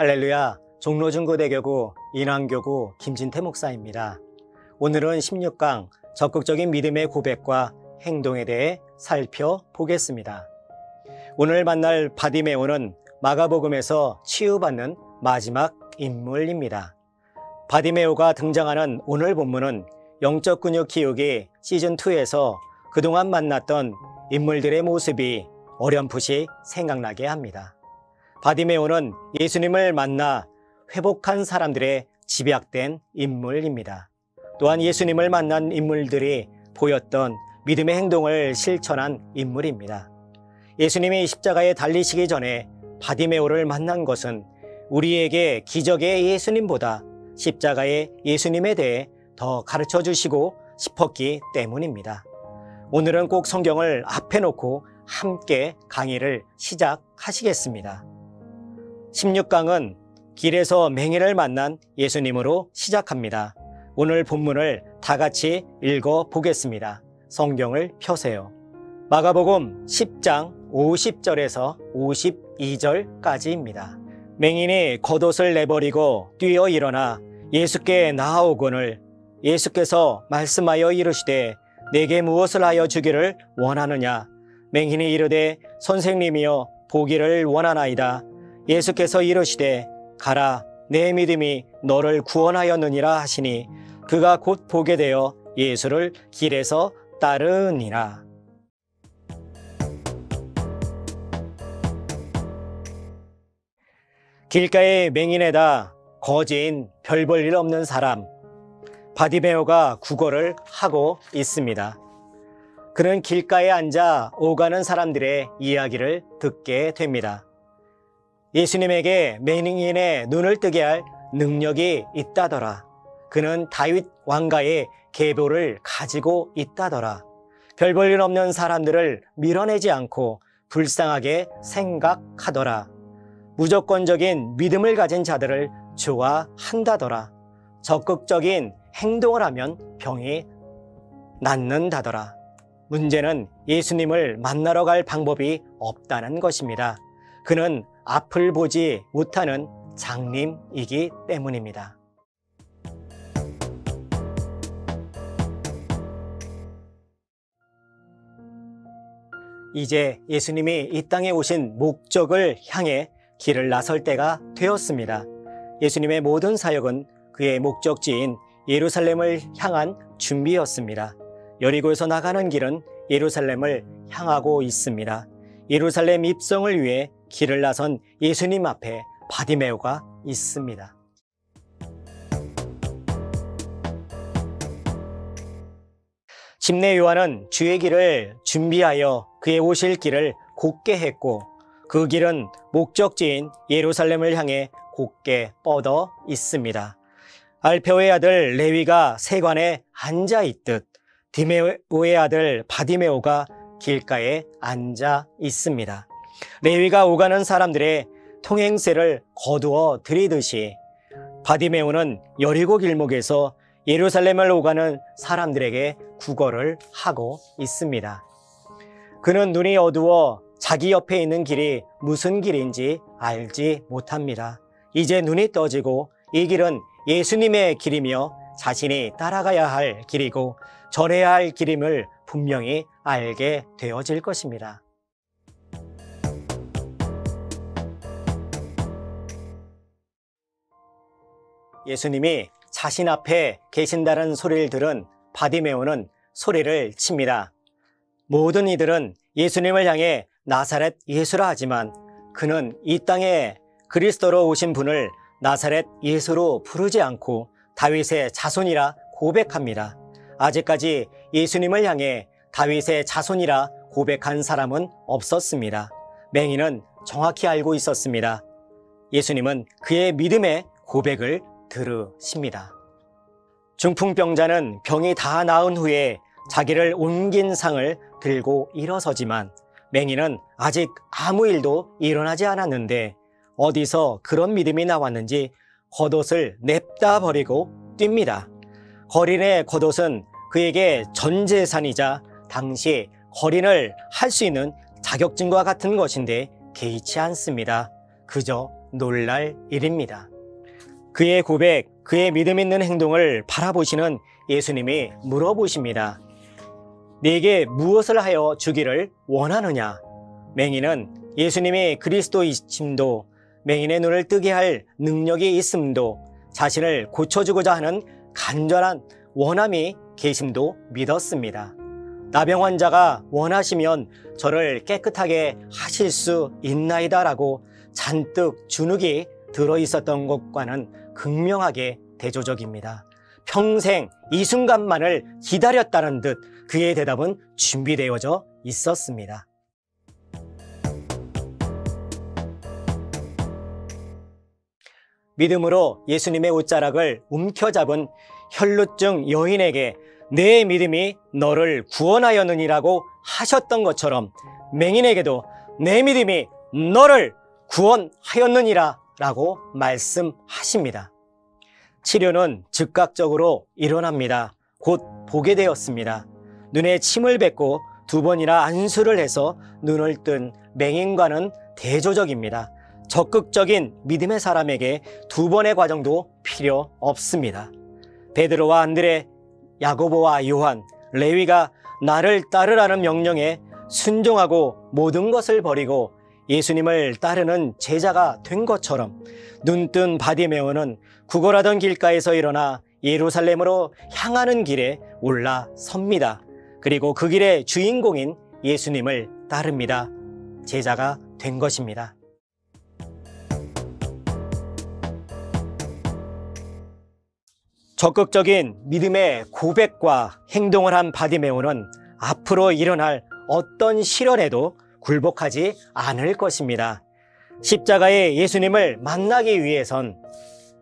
할렐루야, 종로중고대교구 인왕교구 김진태 목사입니다. 오늘은 16강 적극적인 믿음의 고백과 행동에 대해 살펴보겠습니다. 오늘 만날 바디메오는 마가복음에서 치유받는 마지막 인물입니다. 바디메오가 등장하는 오늘 본문은 영적 근육 키우기 시즌2에서 그동안 만났던 인물들의 모습이 어렴풋이 생각나게 합니다. 바디메오는 예수님을 만나 회복한 사람들의 집약된 인물입니다. 또한 예수님을 만난 인물들이 보였던 믿음의 행동을 실천한 인물입니다. 예수님이 십자가에 달리시기 전에 바디메오를 만난 것은 우리에게 기적의 예수님보다 십자가의 예수님에 대해 더 가르쳐 주시고 싶었기 때문입니다. 오늘은 꼭 성경을 앞에 놓고 함께 강의를 시작하시겠습니다. 16강은 길에서 맹인을 만난 예수님으로 시작합니다. 오늘 본문을 다 같이 읽어보겠습니다. 성경을 펴세요. 마가복음 10장 50절에서 52절까지입니다. 맹인이 겉옷을 내버리고 뛰어 일어나 예수께 나아오거늘 예수께서 말씀하여 이르시되 내게 무엇을 하여 주기를 원하느냐? 맹인이 이르되 선생님이여 보기를 원하나이다. 예수께서 이르시되 가라 내 믿음이 너를 구원하였느니라 하시니 그가 곧 보게 되어 예수를 길에서 따르니라. 길가의 맹인에다 거지인 별 볼 일 없는 사람 바디메오가 구걸을 하고 있습니다. 그는 길가에 앉아 오가는 사람들의 이야기를 듣게 됩니다. 예수님에게 맹인의 눈을 뜨게 할 능력이 있다더라. 그는 다윗 왕가의 계보를 가지고 있다더라. 별 볼 일 없는 사람들을 밀어내지 않고 불쌍하게 생각하더라. 무조건적인 믿음을 가진 자들을 좋아한다더라. 적극적인 행동을 하면 병이 낫는다더라. 문제는 예수님을 만나러 갈 방법이 없다는 것입니다. 그는 앞을 보지 못하는 장님이기 때문입니다. 이제 예수님이 이 땅에 오신 목적을 향해 길을 나설 때가 되었습니다. 예수님의 모든 사역은 그의 목적지인 예루살렘을 향한 준비였습니다. 여리고에서 나가는 길은 예루살렘을 향하고 있습니다. 예루살렘 입성을 위해 길을 나선 예수님 앞에 바디메오가 있습니다. 심내 요한은 주의 길을 준비하여 그의 오실 길을 곧게 했고 그 길은 목적지인 예루살렘을 향해 곧게 뻗어 있습니다. 알페오의 아들 레위가 세관에 앉아 있듯 디메오의 아들 바디메오가 길가에 앉아 있습니다. 레위가 오가는 사람들의 통행세를 거두어 들이듯이 바디메오는 여리고 길목에서 예루살렘을 오가는 사람들에게 구걸을 하고 있습니다. 그는 눈이 어두워 자기 옆에 있는 길이 무슨 길인지 알지 못합니다. 이제 눈이 떠지고 이 길은 예수님의 길이며 자신이 따라가야 할 길이고 전해야 할 길임을 분명히 알게 되어질 것입니다. 예수님이 자신 앞에 계신다는 소리를 들은 바디메오는 소리를 칩니다. 모든 이들은 예수님을 향해 나사렛 예수라 하지만 그는 이 땅에 그리스도로 오신 분을 나사렛 예수로 부르지 않고 다윗의 자손이라 고백합니다. 아직까지 예수님을 향해 다윗의 자손이라 고백한 사람은 없었습니다. 맹인은 정확히 알고 있었습니다. 예수님은 그의 믿음의 고백을 들으십니다. 중풍병자는 병이 다 나은 후에 자기를 옮긴 상을 들고 일어서지만 맹인은 아직 아무 일도 일어나지 않았는데 어디서 그런 믿음이 나왔는지 겉옷을 냅다 버리고 뜁니다. 거린의 겉옷은 그에게 전 재산이자 당시 거린을 할 수 있는 자격증과 같은 것인데 개의치 않습니다. 그저 놀랄 일입니다. 그의 고백, 그의 믿음 있는 행동을 바라보시는 예수님이 물어보십니다. 네게 무엇을 하여 주기를 원하느냐? 맹인은 예수님이 그리스도이심도, 맹인의 눈을 뜨게 할 능력이 있음도, 자신을 고쳐주고자 하는 간절한 원함이 계심도 믿었습니다. 나병 환자가 원하시면 저를 깨끗하게 하실 수 있나이다 라고 잔뜩 주눅이 들어있었던 것과는 극명하게 대조적입니다. 평생 이 순간만을 기다렸다는 듯 그의 대답은 준비되어져 있었습니다. 믿음으로 예수님의 옷자락을 움켜잡은 혈루증 여인에게 내 믿음이 너를 구원하였느니라고 하셨던 것처럼 맹인에게도 내 믿음이 너를 구원하였느니라 라고 말씀하십니다. 치료는 즉각적으로 일어납니다. 곧 보게 되었습니다. 눈에 침을 뱉고 2번이나 안수를 해서 눈을 뜬 맹인과는 대조적입니다. 적극적인 믿음의 사람에게 2번의 과정도 필요 없습니다. 베드로와 안드레, 야고보와 요한, 레위가 나를 따르라는 명령에 순종하고 모든 것을 버리고 예수님을 따르는 제자가 된 것처럼 눈뜬 바디메오는 구걸하던 길가에서 일어나 예루살렘으로 향하는 길에 올라섭니다. 그리고 그 길의 주인공인 예수님을 따릅니다. 제자가 된 것입니다. 적극적인 믿음의 고백과 행동을 한 바디메오는 앞으로 일어날 어떤 시련에도 굴복하지 않을 것입니다. 십자가의 예수님을 만나기 위해선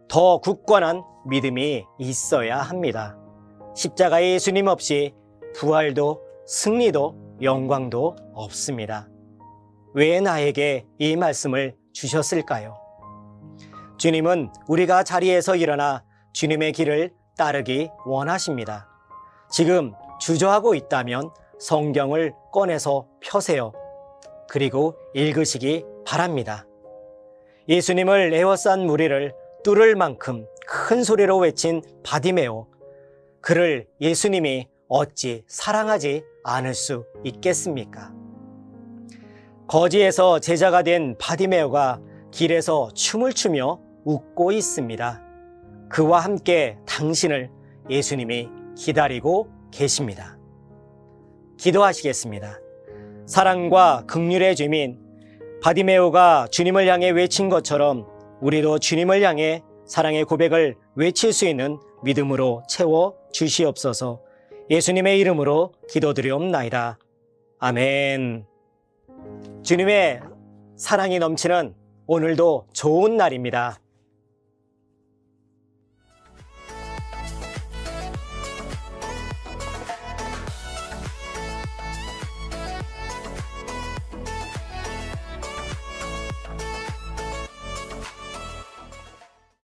더 굳건한 믿음이 있어야 합니다. 십자가의 예수님 없이 부활도 승리도 영광도 없습니다. 왜 나에게 이 말씀을 주셨을까요? 주님은 우리가 자리에서 일어나 주님의 길을 따르기 원하십니다. 지금 주저하고 있다면 성경을 꺼내서 펴세요. 그리고 읽으시기 바랍니다. 예수님을 에워싼 무리를 뚫을 만큼 큰 소리로 외친 바디메오, 그를 예수님이 어찌 사랑하지 않을 수 있겠습니까? 거지에서 제자가 된 바디메오가 길에서 춤을 추며 웃고 있습니다. 그와 함께 당신을 예수님이 기다리고 계십니다. 기도하시겠습니다. 사랑과 긍휼의 주민, 바디메오가 주님을 향해 외친 것처럼 우리도 주님을 향해 사랑의 고백을 외칠 수 있는 믿음으로 채워 주시옵소서. 예수님의 이름으로 기도드리옵나이다. 아멘. 주님의 사랑이 넘치는 오늘도 좋은 날입니다.